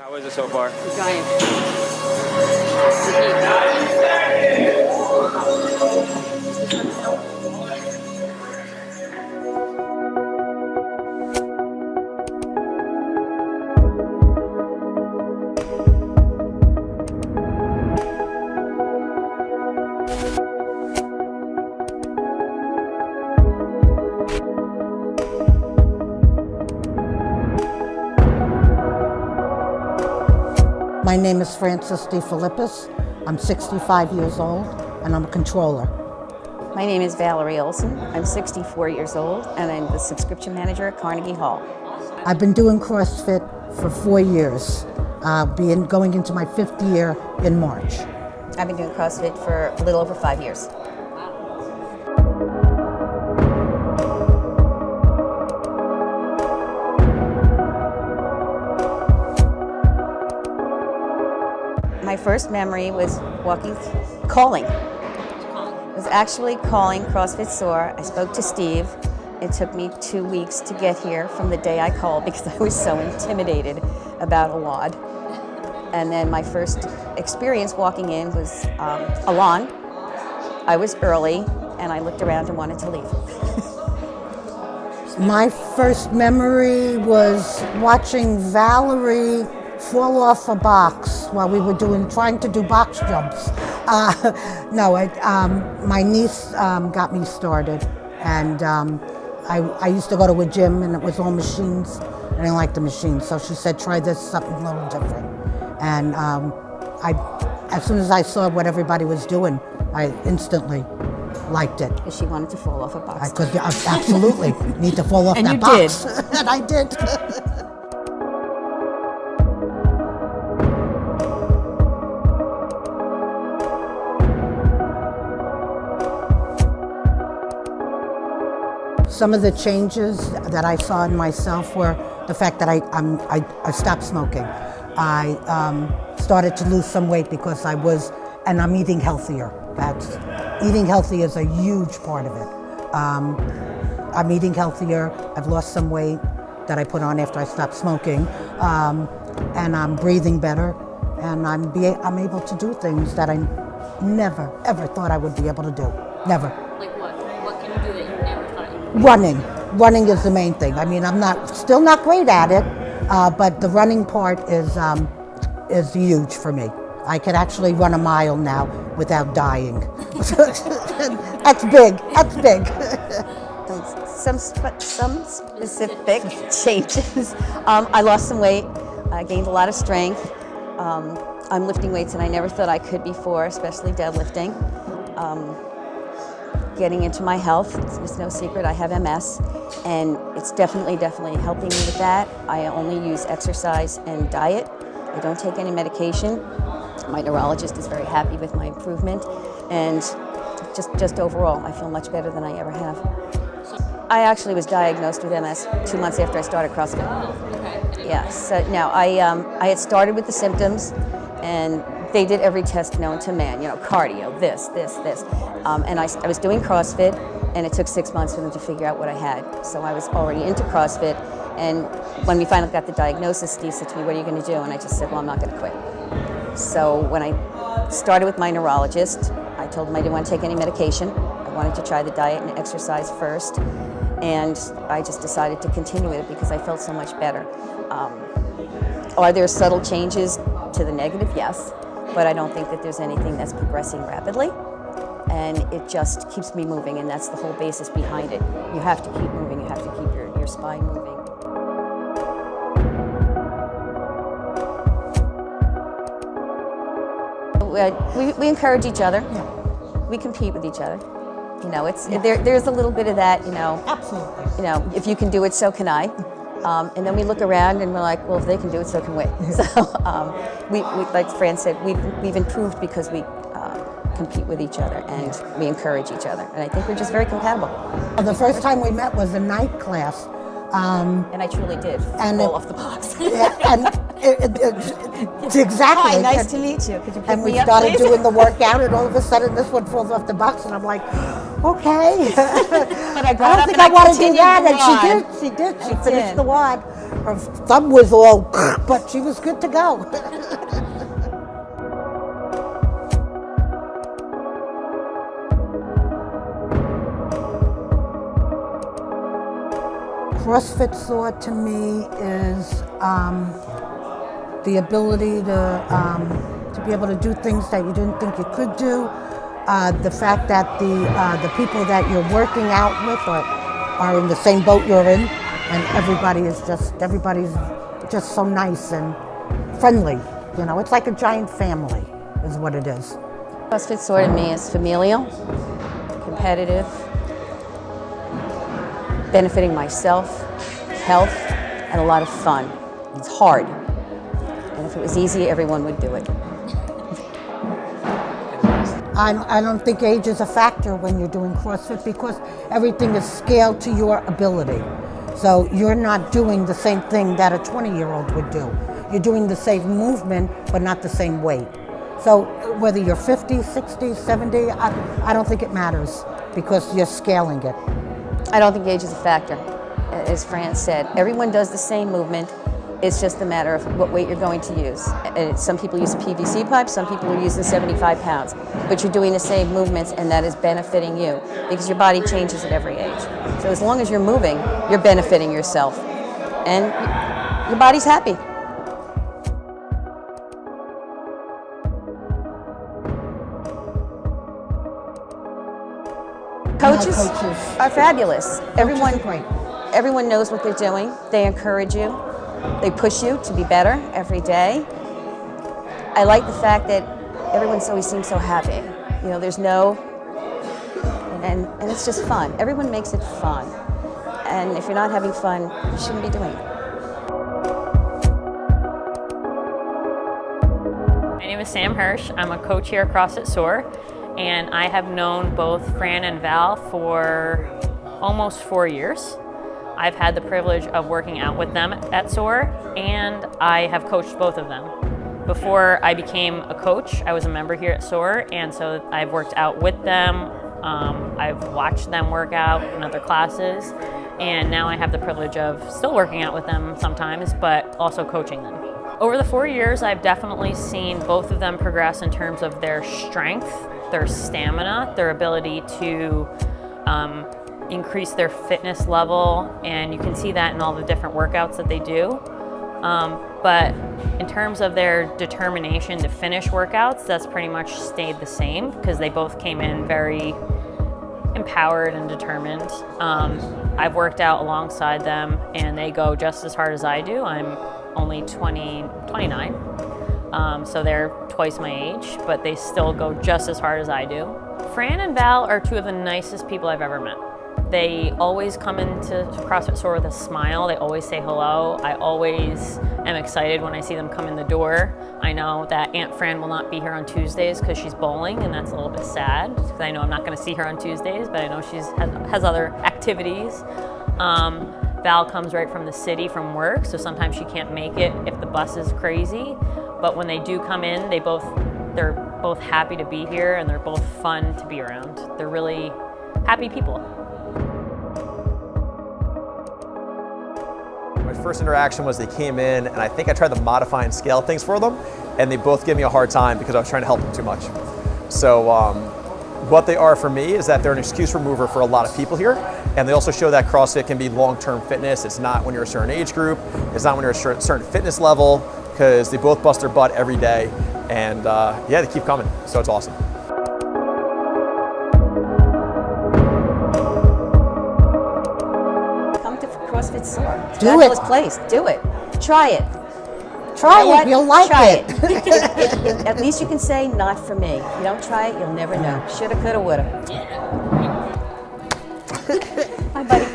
How is it so far? Giant. My name is Frances DeFilippis. I'm 65 years old and I'm a controller. My name is Valerie Olson. I'm 64 years old and I'm the subscription manager at Carnegie Hall. I've been doing CrossFit for 4 years, going into my 5th year in March. I've been doing CrossFit for a little over 5 years. My first memory was calling. It was actually calling CrossFit Soar. I spoke to Steve. It took me 2 weeks to get here from the day I called because I was so intimidated about a WOD. And then my first experience walking in was Alon. I was early and I looked around and wanted to leave. My first memory was watching Valerie fall off a box while we were trying to do box jumps. My niece got me started, and I used to go to a gym and it was all machines. I didn't like the machines, so she said, try this, something a little different. And as soon as I saw what everybody was doing, I instantly liked it. Because she wanted to fall off a box. I absolutely need to fall off and that you box. Did. And I did. Some of the changes that I saw in myself were the fact that I stopped smoking. I started to lose some weight because I'm eating healthier. Eating healthy is a huge part of it. I'm eating healthier. I've lost some weight that I put on after I stopped smoking, and I'm breathing better, and I'm able to do things that I never ever thought I would be able to do. Never. Like what? What can you do that you never thought you could do? Running is the main thing. I mean, I'm still not great at it, but the running part is huge for me. I can actually run a mile now without dying. That's big. That's big. Some specific changes. I lost some weight. I gained a lot of strength. I'm lifting weights and I never thought I could before, especially deadlifting. Getting into my health. It's no secret I have MS, and it's definitely helping me with that. I only use exercise and diet. I don't take any medication. My neurologist is very happy with my improvement, and just overall, I feel much better than I ever have. I actually was diagnosed with MS 2 months after I started CrossFit. Okay. Yeah, so now I had started with the symptoms, and they did every test known to man, cardio, this. And I was doing CrossFit, and it took 6 months for them to figure out what I had. So I was already into CrossFit, and when we finally got the diagnosis, Steve said to me, what are you going to do? And I just said, well, I'm not going to quit. So when I started with my neurologist, I told him I didn't want to take any medication. I wanted to try the diet and exercise first, and I just decided to continue with it because I felt so much better. Are there subtle changes to the negative? Yes. But I don't think that there's anything that's progressing rapidly, and it just keeps me moving, and that's the whole basis behind it. You have to keep moving, you have to keep your spine moving. We encourage each other. Yeah. We compete with each other. There's a little bit of that, Absolutely. if you can do it, so can I. And then we look around and we're like, well, if they can do it, so can we. So, we like Fran said, we've improved because we compete with each other and we encourage each other. And I think we're just very compatible. The first time we met was a night class. And I truly did fall off the box. Yeah, and it's exactly. Hi, nice to meet you. Could you pick And we me up, started please? doing the workout, and all of a sudden this one falls off the box, and I'm like, okay. But I got I don't up think and I want to do continued that, the and WOD. she did. She I finished did. the WOD. Her thumb was all, but she was good to go. CrossFit SOAR to me is the ability to be able to do things that you didn't think you could do. The fact that the people that you're working out with are in the same boat you're in, and everybody's just so nice and friendly. You know, it's like a giant family, is what it is. CrossFit SOAR to me is familial, competitive, benefiting myself, health, and a lot of fun. It's hard, and if it was easy, everyone would do it. I don't think age is a factor when you're doing CrossFit because everything is scaled to your ability. So you're not doing the same thing that a 20-year-old would do. You're doing the same movement, but not the same weight. So whether you're 50, 60, 70, I don't think it matters because you're scaling it. I don't think age is a factor. As Fran said, everyone does the same movement. It's just a matter of what weight you're going to use. Some people use a PVC pipe, some people are using 75 pounds. But you're doing the same movements, and that is benefiting you because your body changes at every age. So as long as you're moving, you're benefiting yourself. And your body's happy. Coaches are fabulous. Everyone knows what they're doing. They encourage you. They push you to be better every day. I like the fact that everyone always seems so happy. You know, there's no, and it's just fun. Everyone makes it fun. And if you're not having fun, you shouldn't be doing it. My name is Sam Hirsch. I'm a coach here at CrossFit SOAR, and I have known both Fran and Val for almost 4 years. I've had the privilege of working out with them at SOAR, and I have coached both of them. Before I became a coach, I was a member here at SOAR, and so I've worked out with them. I've watched them work out in other classes, and now I have the privilege of still working out with them sometimes, but also coaching them. Over the 4 years, I've definitely seen both of them progress in terms of their strength, their stamina, their ability to increase their fitness level, and you can see that in all the different workouts that they do. But in terms of their determination to finish workouts, that's pretty much stayed the same because they both came in very empowered and determined. I've worked out alongside them, and they go just as hard as I do. I'm only 29, so they're twice my age, but they still go just as hard as I do. Fran and Val are two of the nicest people I've ever met. They always come into CrossFit SOAR with a smile. They always say hello. I always am excited when I see them come in the door. I know that Aunt Fran will not be here on Tuesdays because she's bowling, and that's a little bit sad because I know I'm not going to see her on Tuesdays, but I know she has other activities. Val comes right from the city from work, so sometimes she can't make it if the bus is crazy. But when they do come in, they're both happy to be here, and they're both fun to be around. They're really happy people. My first interaction was they came in, and I think I tried to modify and scale things for them, and they both gave me a hard time because I was trying to help them too much. So what they are for me is that they're an excuse remover for a lot of people here, and they also show that CrossFit can be long-term fitness. It's not when you're a certain age group, it's not when you're a certain fitness level, because they both bust their butt every day, and yeah, they keep coming, so it's awesome. CrossFit SOAR. It's a Do fabulous it. place. Do it. Try it. Try it. You'll like Try it. At least you can say, not for me. You don't try it, you'll never know. Shoulda, coulda, woulda. Hi, buddy.